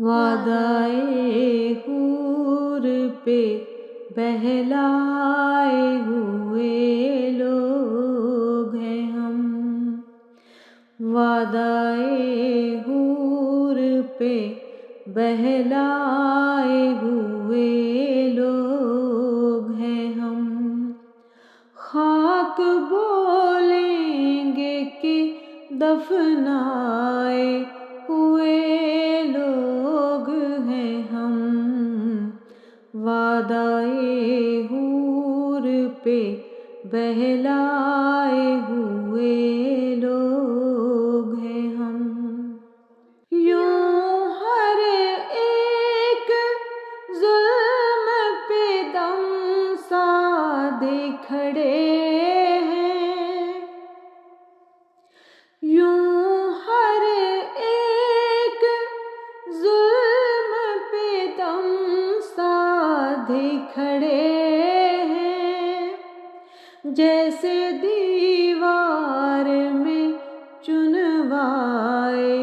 وعدائے حور پہ بہلائے ہوئے لوگ ہیں ہم، وعدائے حور پہ بہلائے ہوئے لوگ ہیں ہم۔ خاک بولیں گے کہ دفنائے ہوئے لوگ ہیں ہم، وعدائے حور پہ بہلائے ہوئے لوگ ہیں ہم۔ یوں ہر ایک ظلم پہ دم سادے کھڑے ہیں، یوں ہر ایک ظلم پہ دم سادے کھڑے ہیں، جیسے دیوار میں چنوائے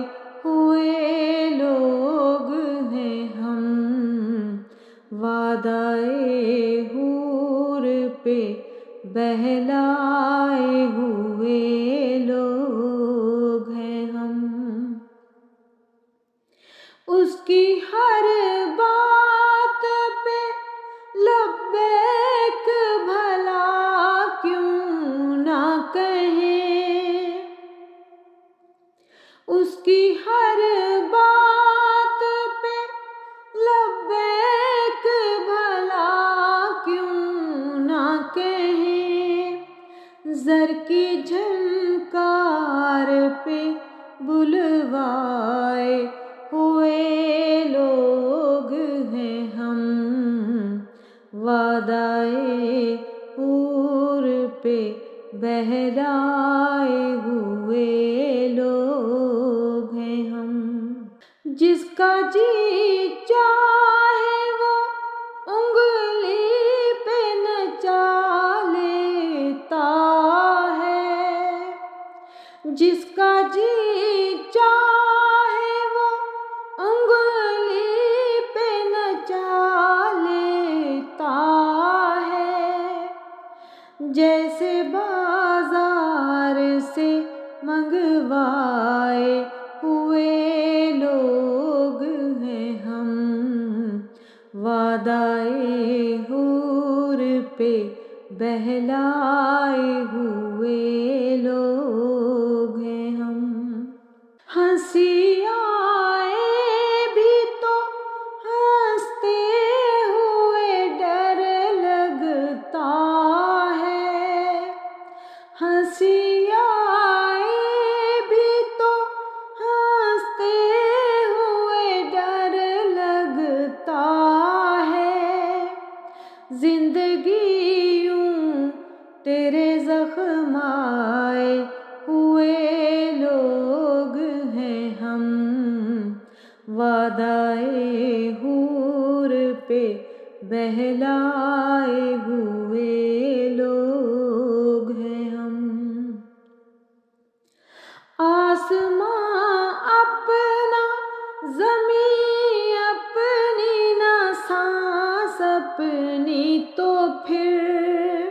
ہوئے لوگ ہیں ہم، وعدائے حور پہ بہلائے ہوئے لوگ ہیں ہم۔ اس کی ہر بات پہ لبیک بھلا کیوں نہ کہیں، اس کی ہر بات پہ لبیک بھلا کیوں نہ کہیں، زر کی جھنکار پہ بلوائے ہوئے لوگ ہیں ہم، وعدائے حور پہ بہلائے ہوئے لوگ ہیں ہم۔ جس کا جی چاہے وہ انگلی پہ نچا لیتا ہے، جس کا جی چاہے وہ انگلی پہ نچا لیتا ہے، جیسے بازار سے منگوائے ہوئے لوگ ہیں ہم، وعدائے حور پہ بہلائے ہوئے لوگ ہیں ہم۔ ہنسی آئے بھی تو ہنستے ہوئے ڈر لگتا ہے، ہنسی آئے بھی تو ہنستے ہوئے ڈر لگتا ہے، زندگی یوں تیرے زخم آئے ہوئے لوگ ہیں ہم، وعدائے حور پہ بہلائے ہوئے لوگ ہیں ہم۔ آسماں اپنا، زمین اپنی، نہ سانس اپنی تو پھر،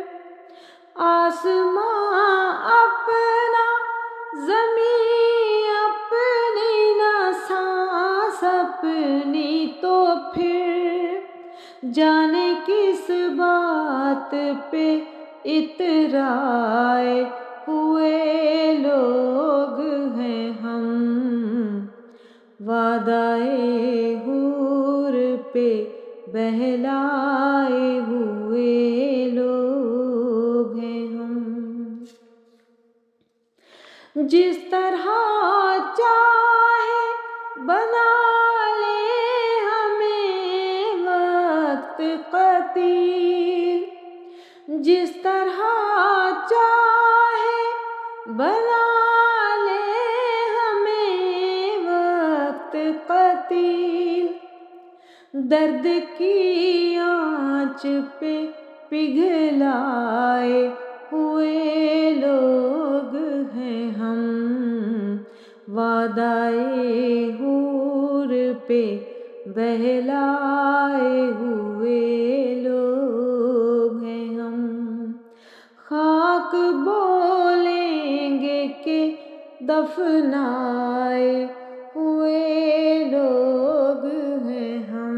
آسماں اپنا، زمین اپنی، نہ سانس اپنی تو پھر، جانے کس بات پہ اترائے ہوئے لوگ ہیں ہم، وعدائے حور پہ بہلائے ہوئے لوگ ہیں ہم۔ جس طرح چاہے بنا لے ہمیں وقت قتیل، جس طرح چاہے بنا لے ہمیں وقت قتیل، درد کی آنچ پہ پگھلائے ہوئے لوگ ہیں ہم، وعدائے حور پہ بہلائے ہوئے لوگ ہیں ہم۔ خاک بولیں گے کہ دفنائے ہوئے لوگ ہیں ہم۔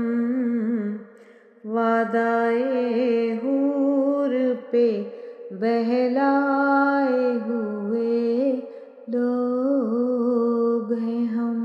وعدۂ حور پہ بہلائے ہوئے لوگ ہیں ہم۔